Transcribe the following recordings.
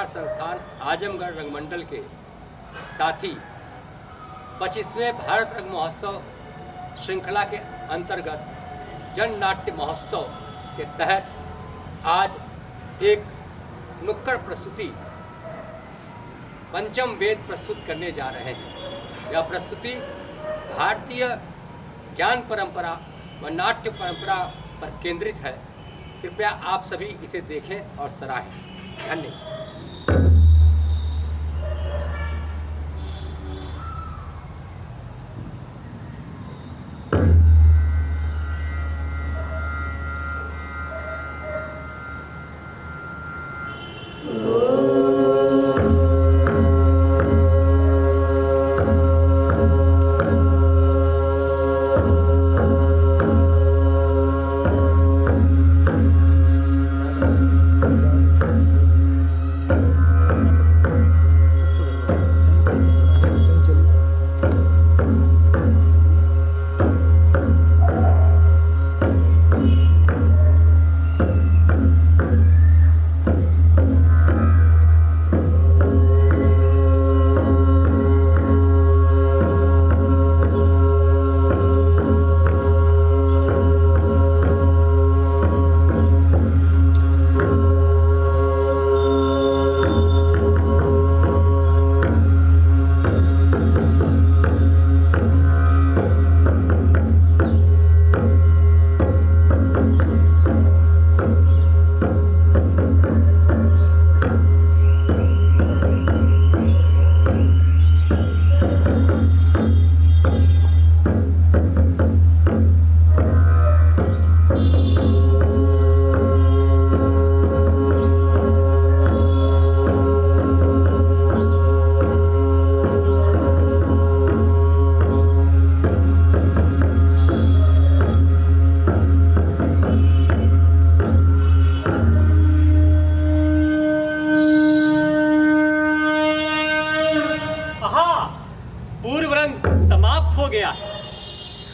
संस्थान आजमगढ़ रंगमंडल के साथ ही 25वें भारत रंग महोत्सव श्रृंखला के अंतर्गत जन नाट्य महोत्सव के तहत आज एक नुक्कड़ प्रस्तुति पंचम वेद प्रस्तुत करने जा रहे हैं। यह प्रस्तुति भारतीय ज्ञान परंपरा व नाट्य परंपरा पर केंद्रित है। कृपया आप सभी इसे देखें और सराहें। धन्यवाद।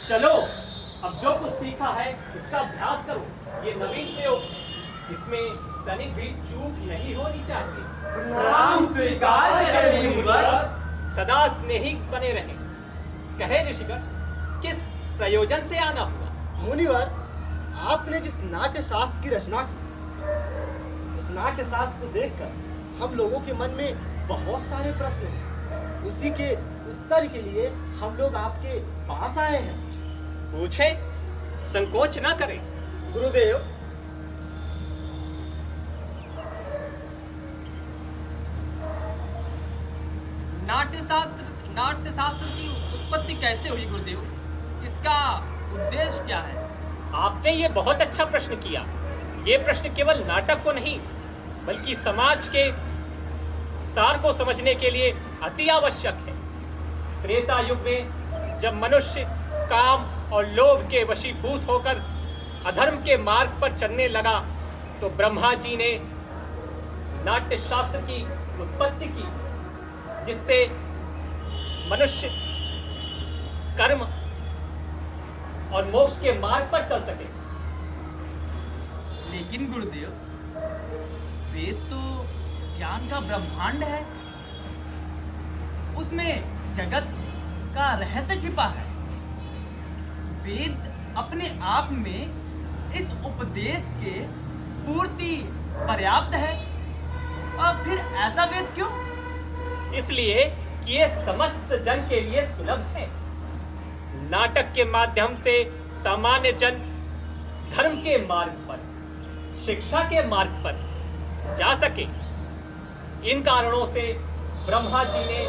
चलो अब जो कुछ सीखा है उसका अभ्यास करो। ये नवीन प्रयोग, इसमें तनिक भी चूक नहीं होनी चाहिए। नाम स्वीकार करें मुनिवर। सदा स्नेही बने रहें। कहे ऋषिगण, किस प्रयोजन से आना हुआ? मुनिवर, आपने जिस नाट्य शास्त्र की रचना की, उस नाट्य शास्त्र को देखकर हम लोगों के मन में बहुत सारे प्रश्न हैं। उसी के उत्तर के लिए हम लोग आपके पास आए हैं। पूछे, संकोच ना करें। गुरुदेव, नाट्यशास्त्र की उत्पत्ति कैसे हुई गुरुदेव? इसका उद्देश्य क्या है? आपने ये बहुत अच्छा प्रश्न किया। ये प्रश्न केवल नाटक को नहीं बल्कि समाज के सार को समझने के लिए अति आवश्यक है। त्रेता युग में जब मनुष्य काम और लोभ के वशीभूत होकर अधर्म के मार्ग पर चलने लगा तो ब्रह्मा जी ने नाट्य शास्त्र की उत्पत्ति की, जिससे मनुष्य कर्म और मोक्ष के मार्ग पर चल सके। लेकिन गुरुदेव, वेद तो ज्ञान का ब्रह्मांड है, उसमें जगत का रहस्य छिपा है। वेद अपने आप में इस उपदेश के पूर्ति पर्याप्त है, और फिर ऐसा वेद क्यों? इसलिए कि ये समस्त जन के लिए सुलभ है। नाटक के माध्यम से सामान्य जन धर्म के मार्ग पर, शिक्षा के मार्ग पर जा सके। इन कारणों से ब्रह्मा जी ने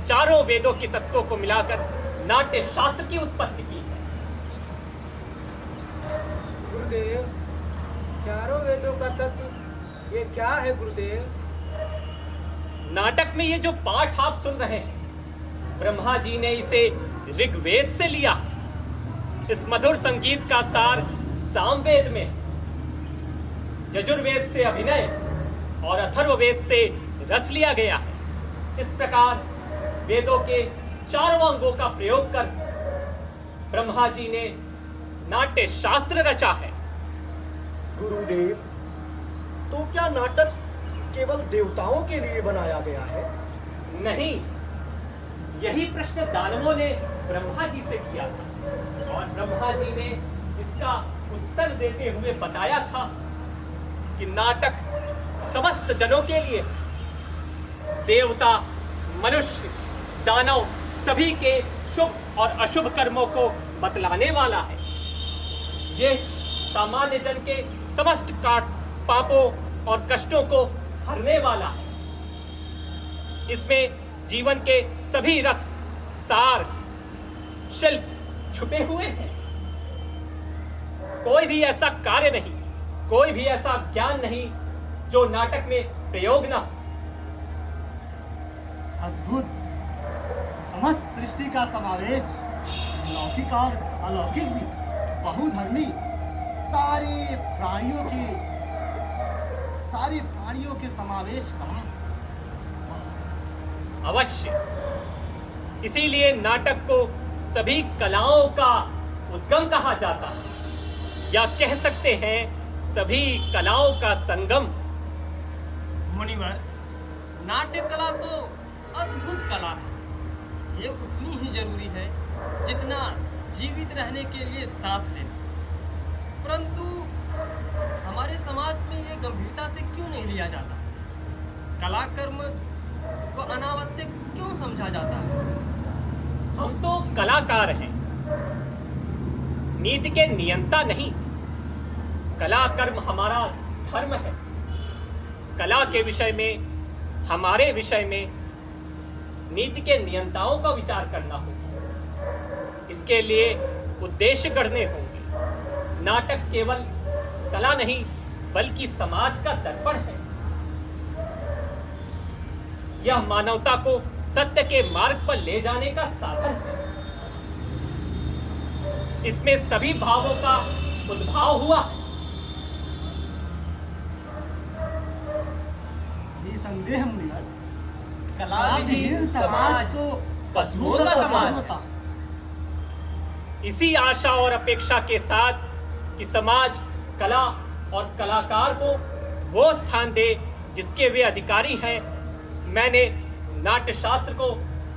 चारों वेदों के तत्वों को मिलाकर नाट्य शास्त्र की उत्पत्ति की है। गुरुदेव, चारों वेदों का तत्व ये क्या है गुरुदेव? नाटक में ये जो पाठ आप सुन रहे हैं, ब्रह्मा जी ने इसे ऋग्वेद से लिया। इस मधुर संगीत का सार सामवेद में, यजुर्वेद से अभिनय और अथर्ववेद से रस लिया गया है। इस प्रकार वेदों के चारों अंगों का प्रयोग कर ब्रह्मा जी ने नाट्य शास्त्र रचा है। गुरुदेव, तो क्या नाटक केवल देवताओं के लिए बनाया गया है? नहीं, यही प्रश्न दानवों ने ब्रह्मा जी से किया था और ब्रह्मा जी ने इसका उत्तर देते हुए बताया था कि नाटक समस्त जनों के लिए, देवता, मनुष्य, दानव सभी के शुभ और अशुभ कर्मों को बतलाने वाला है। ये सामान्य जन के समस्त पापों और कष्टों को हरने वाला है। इसमें जीवन के सभी रस, सार, शिल्प छुपे हुए हैं। कोई भी ऐसा कार्य नहीं, कोई भी ऐसा ज्ञान नहीं जो नाटक में प्रयोग ना हो। अद्भुत, समस्त सृष्टि का समावेश, लौकिक और अलौकिक भी, बहुधर्मी, सारे प्राणियों के समावेश कहा। अवश्य, इसीलिए नाटक को सभी कलाओं का उद्गम कहा जाता है, या कह सकते हैं सभी कलाओं का संगम। मुनिवर, नाट्य कला तो अद्भुत कला है। ये उतनी ही जरूरी है जितना जीवित रहने के लिए सांस लेना। परंतु हमारे समाज में ये गंभीरता से क्यों नहीं लिया जाता? कला कर्म को अनावश्यक क्यों समझा जाता है? हम तो कलाकार हैं, नीति के नियंता नहीं। कला कर्म हमारा धर्म है। कला के विषय में, हमारे विषय में नीति के नियंताओं का विचार करना होगा। इसके लिए उद्देश्य गढ़ने होंगे। नाटक केवल कला नहीं बल्कि समाज का दर्पण है। यह मानवता को सत्य के मार्ग पर ले जाने का साधन है। इसमें सभी भावों का उद्भाव हुआ। निसंदेह मुनिवर, कलाविहीन समाज तो पशुओं का समाज होता। इसी आशा और अपेक्षा के साथ कि समाज कला और कलाकार को वो स्थान दे जिसके वे अधिकारी हैं, मैंने नाट्य शास्त्र को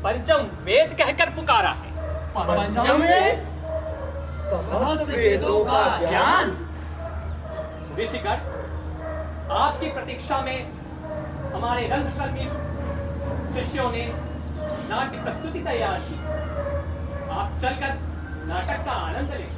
पंचम वेद कहकर पुकारा है। पंचम वेद, समस्त वेदों का ज्ञान। ऋषिगण, आपकी प्रतीक्षा में हमारे रंगकर्मी शिष्यों ने नाट्य प्रस्तुति तैयार की। आप चलकर नाटक का आनंद लें।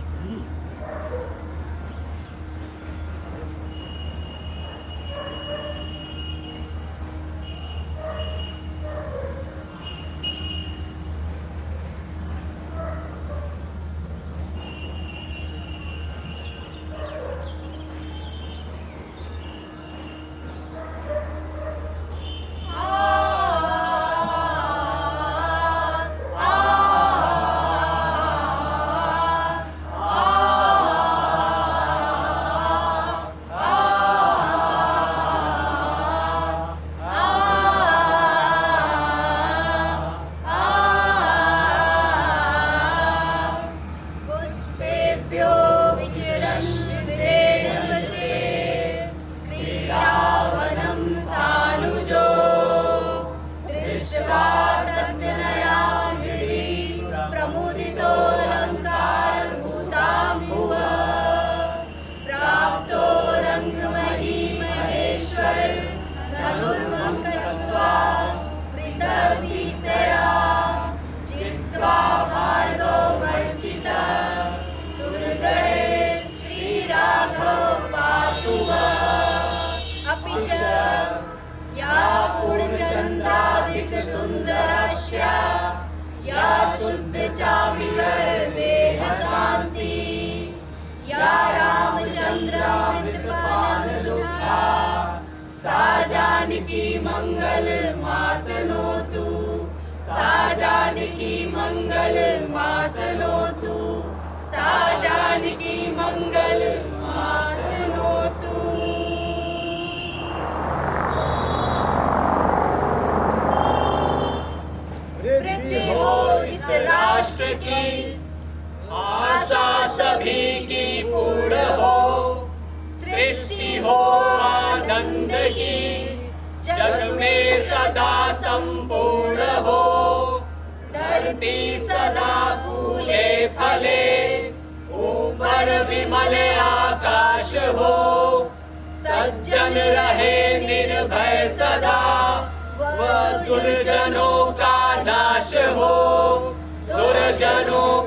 जग में सदा संपूर्ण हो, धरती सदा फूले फले, ऊपर विमल आकाश हो, सज्जन रहे निर्भय सदा, वह दुर्जनों का नाश हो, दुर्जनों